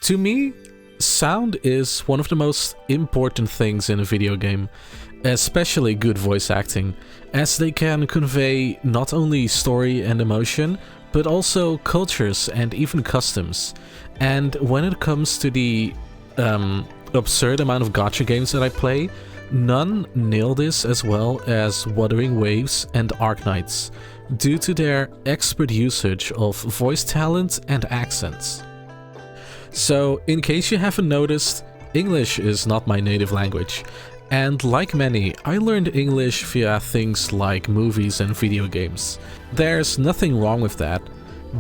To me, sound is one of the most important things in a video game, especially good voice acting, as they can convey not only story and emotion, but also cultures and even customs. And when it comes to the absurd amount of gacha games that I play, none nail this as well as Wuthering Waves and Arknights, due to their expert usage of voice talent and accents. So, in case you haven't noticed, English is not my native language, and like many, I learned English via things like movies and video games. There's nothing wrong with that,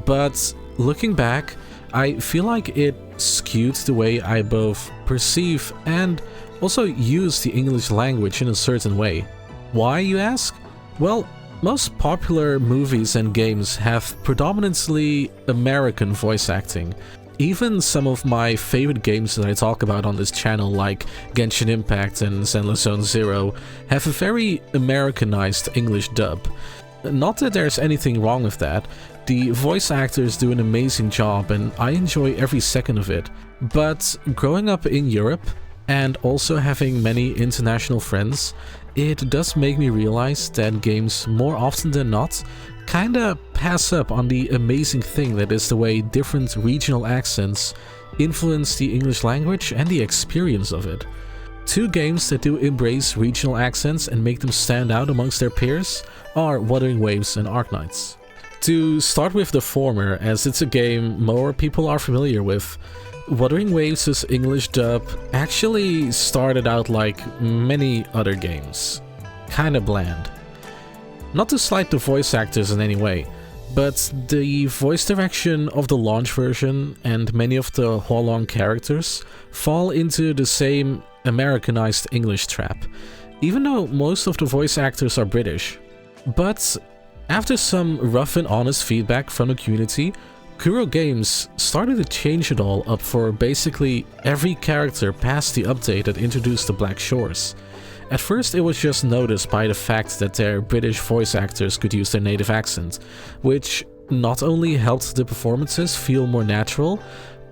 but looking back, I feel like it skewed the way I both perceive and also use the English language in a certain way. Why, you ask? Well, most popular movies and games have predominantly American voice acting. Even some of my favorite games that I talk about on this channel, like Genshin Impact and Zenless Zone Zero, have a very Americanized English dub. Not that there's anything wrong with that, the voice actors do an amazing job and I enjoy every second of it. But growing up in Europe, and also having many international friends, it does make me realize that games more often than not kinda pass up on the amazing thing that is the way different regional accents influence the English language and the experience of it. Two games that do embrace regional accents and make them stand out amongst their peers are Wuthering Waves and Arknights. To start with the former, as it's a game more people are familiar with, Wuthering Waves' English dub actually started out like many other games, kinda bland. Not to slight the voice actors in any way, but the voice direction of the launch version and many of the Huolong characters fall into the same Americanized English trap, even though most of the voice actors are British. But after some rough and honest feedback from the community, Kuro Games started to change it all up for basically every character past the update that introduced the Black Shores. At first it was just noticed by the fact that their British voice actors could use their native accent, which not only helped the performances feel more natural,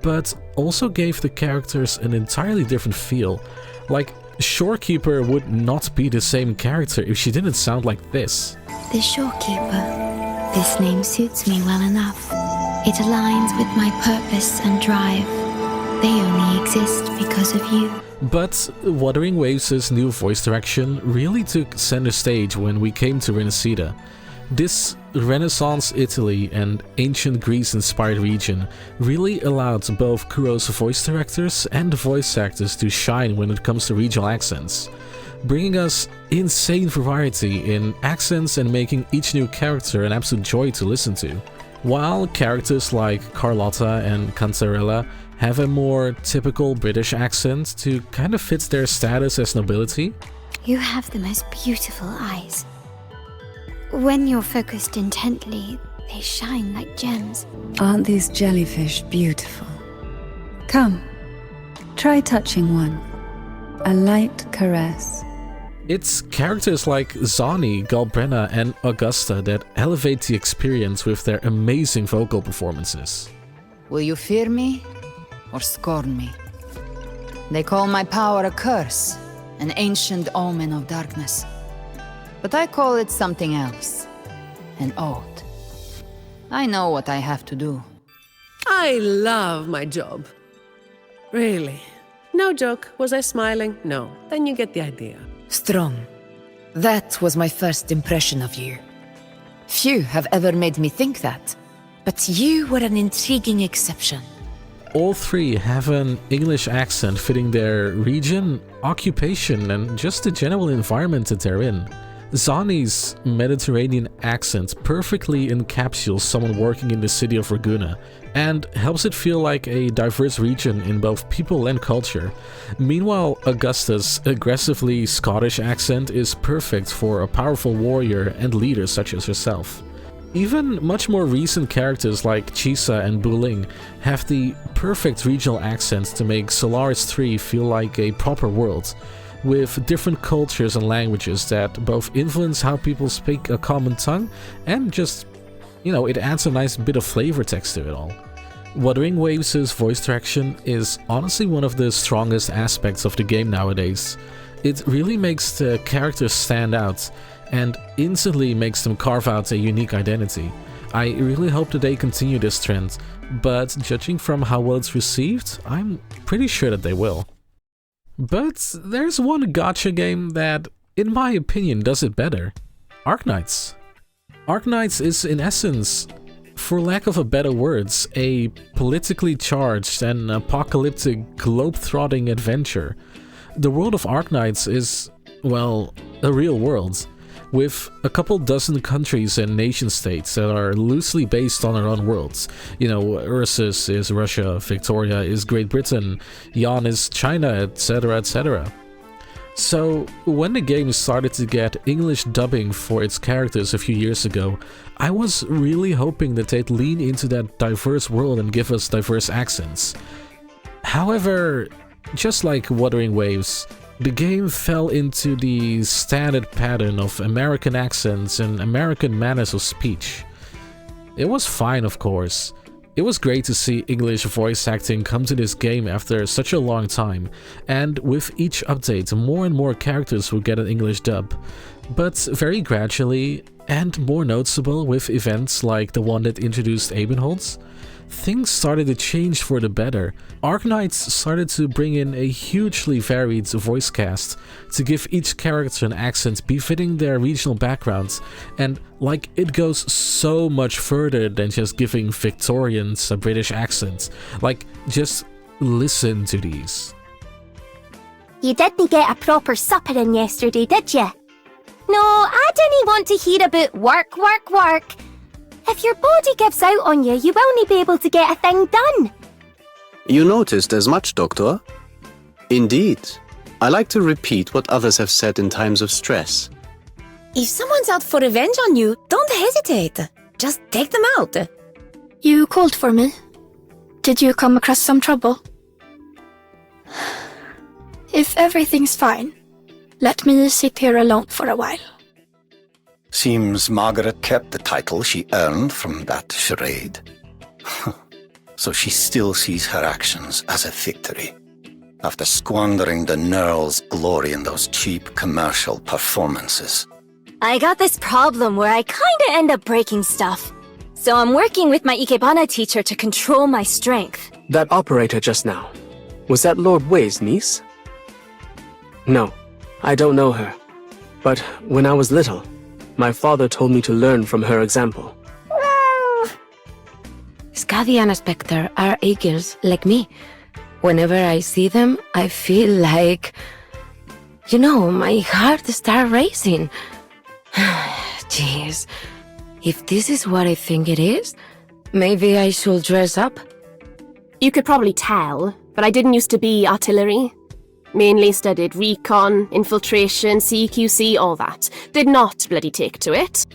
but also gave the characters an entirely different feel. Like, Shorekeeper would not be the same character if she didn't sound like this. The Shorekeeper. This name suits me well enough. It aligns with my purpose and drive. They only exist because of you. But Wuthering Waves' new voice direction really took center stage when we came to Renesida. This Renaissance Italy and ancient Greece-inspired region really allowed both Kuro's voice directors and voice actors to shine when it comes to regional accents, bringing us insane variety in accents and making each new character an absolute joy to listen to. While characters like Carlotta and Cantarella have a more typical British accent to kind of fit their status as nobility. You have the most beautiful eyes. When you're focused intently, they shine like gems. Aren't these jellyfish beautiful? Come, try touching one. A light caress. It's characters like Zani, Galbrenna and Augusta that elevate the experience with their amazing vocal performances. Will you fear me or scorn me? They call my power a curse, an ancient omen of darkness. But I call it something else, an oath. I know what I have to do. I love my job. Really. No joke. Was I smiling? No. Then you get the idea. Strong. That was my first impression of you. Few have ever made me think that, but you were an intriguing exception. All three have an English accent fitting their region, occupation, and just the general environment that they're in. Zani's Mediterranean accent perfectly encapsulates someone working in the city of Raguna and helps it feel like a diverse region in both people and culture. Meanwhile, Augusta's aggressively Scottish accent is perfect for a powerful warrior and leader such as herself. Even much more recent characters like Chisa and Buling have the perfect regional accents to make Solaris 3 feel like a proper world, with different cultures and languages that both influence how people speak a common tongue and just, it adds a nice bit of flavor text to it all. Wuthering Waves' voice direction is honestly one of the strongest aspects of the game nowadays. It really makes the characters stand out and instantly makes them carve out a unique identity. I really hope that they continue this trend, but judging from how well it's received, I'm pretty sure that they will. But there's one gacha game that, in my opinion, does it better. Arknights. Arknights is in essence, for lack of a better words, a politically charged and apocalyptic globe-trotting adventure. The world of Arknights is, well, a real world, with a couple dozen countries and nation-states that are loosely based on our own worlds. You know, Ursus is Russia, Victoria is Great Britain, Yan is China, etc, etc. So, when the game started to get English dubbing for its characters a few years ago, I was really hoping that they'd lean into that diverse world and give us diverse accents. However, just like Wuthering Waves, the game fell into the standard pattern of American accents and American manners of speech. It was fine, of course. It was great to see English voice acting come to this game after such a long time, and with each update more and more characters would get an English dub. But very gradually, and more noticeable with events like the one that introduced Abenholz, things started to change for the better. Arknights started to bring in a hugely varied voice cast to give each character an accent befitting their regional backgrounds, and like it goes so much further than just giving Victorians a British accent. Like, just listen to these. You didn't get a proper supper in yesterday, did you? No, I didn't want to hear about work, work, work. If your body gives out on you, you will not be able to get a thing done. You noticed as much, Doctor? Indeed. I like to repeat what others have said in times of stress. If someone's out for revenge on you, don't hesitate. Just take them out. You called for me. Did you come across some trouble? If everything's fine, let me sit here alone for a while. Seems Margaret kept the title she earned from that charade. So she still sees her actions as a victory, after squandering the Knurl's glory in those cheap commercial performances. I got this problem where I kinda end up breaking stuff. So I'm working with my Ikebana teacher to control my strength. That operator just now, was that Lord Wei's niece? No, I don't know her. But when I was little, my father told me to learn from her example. Scathy and Spectre are eagles like me. Whenever I see them, I feel like... You know, my heart starts racing. Jeez. If this is what I think it is, maybe I should dress up. You could probably tell, but I didn't used to be artillery. Mainly studied recon, infiltration, CQC, all that. Did not bloody take to it.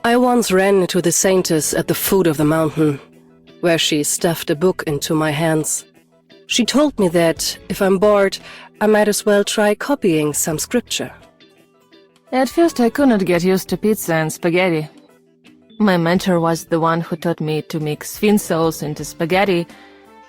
I once ran to the saintess at the foot of the mountain, where she stuffed a book into my hands. She told me that, if I'm bored, I might as well try copying some scripture. At first I couldn't get used to pizza and spaghetti. My mentor was the one who taught me to mix fin sauce into spaghetti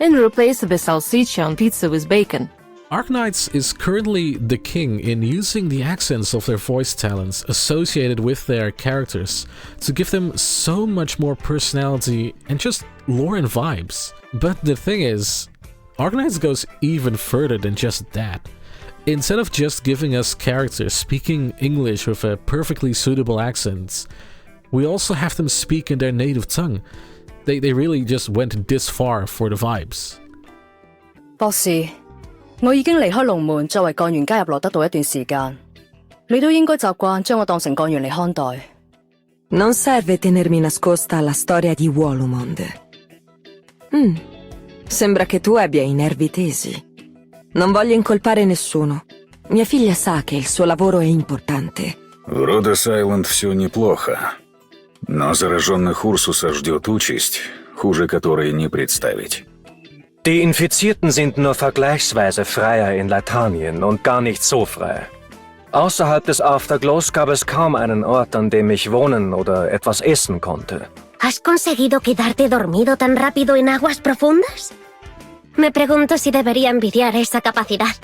and replace the salsiccia on pizza with bacon. Arknights is currently the king in using the accents of their voice talents associated with their characters to give them so much more personality and just lore and vibes. But the thing is, Arknights goes even further than just that. Instead of just giving us characters speaking English with a perfectly suitable accent, we also have them speak in their native tongue. They really just went this far for the vibes. 博士，我已經離開龍門作為幹員加入羅德道一段時間，你都應該習慣將我當成幹員嚟看待。Non serve tenermi nascosta alla storia di Wolumond. Sembra che tu abbia i nervi tesi. Non voglio incolpare nessuno. Mia figlia sa che il suo lavoro è importante. В рода Сайленд все неплохо. Но зараженных Урсуса ждет участь, хуже которой не представить. Die Infizierten sind nur vergleichsweise freier in Lathanien und gar nicht so frei. Außerhalb des Afterglows gab es kaum einen Ort, an dem ich wohnen oder etwas essen konnte. ¿Has conseguido quedarte dormido tan rápido en aguas profundas? Me pregunto si debería envidiar esa capacidad.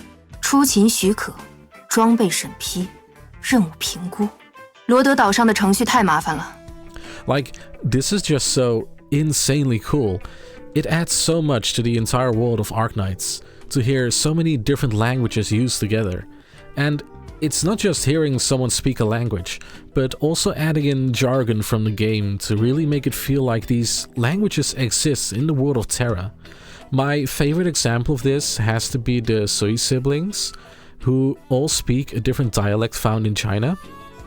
出勤许可，装备审批，任务评估。罗德岛上的程序太麻烦了。Like, this is just so insanely cool. It adds so much to the entire world of Arknights to hear so many different languages used together. And it's not just hearing someone speak a language, but also adding in jargon from the game to really make it feel like these languages exist in the world of Terra. My favorite example of this has to be the Sui siblings, who all speak a different dialect found in China.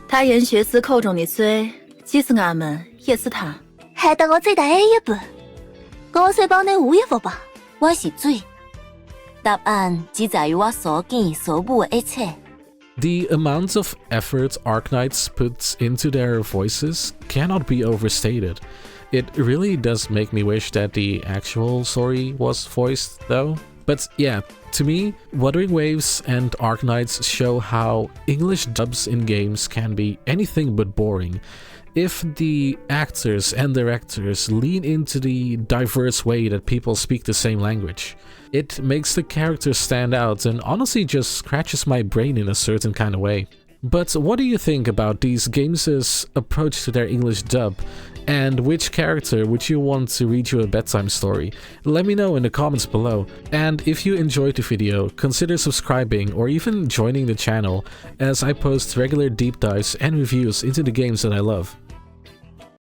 他人學思扣中你衰，基斯亞們葉斯塔。係得我最大嘅一步。我想幫你估一個吧。我是水。答案只在於我所見所悟嘅一切。The amount of effort Arknights puts into their voices cannot be overstated. It really does make me wish that the actual story was voiced, though. But yeah, to me, Wuthering Waves and Arknights show how English dubs in games can be anything but boring if the actors and directors lean into the diverse way that people speak the same language. It makes the characters stand out and honestly just scratches my brain in a certain kind of way. But what do you think about these games' approach to their English dub? And which character would you want to read you a bedtime story? Let me know in the comments below. And if you enjoyed the video, consider subscribing or even joining the channel, as I post regular deep dives and reviews into the games that I love.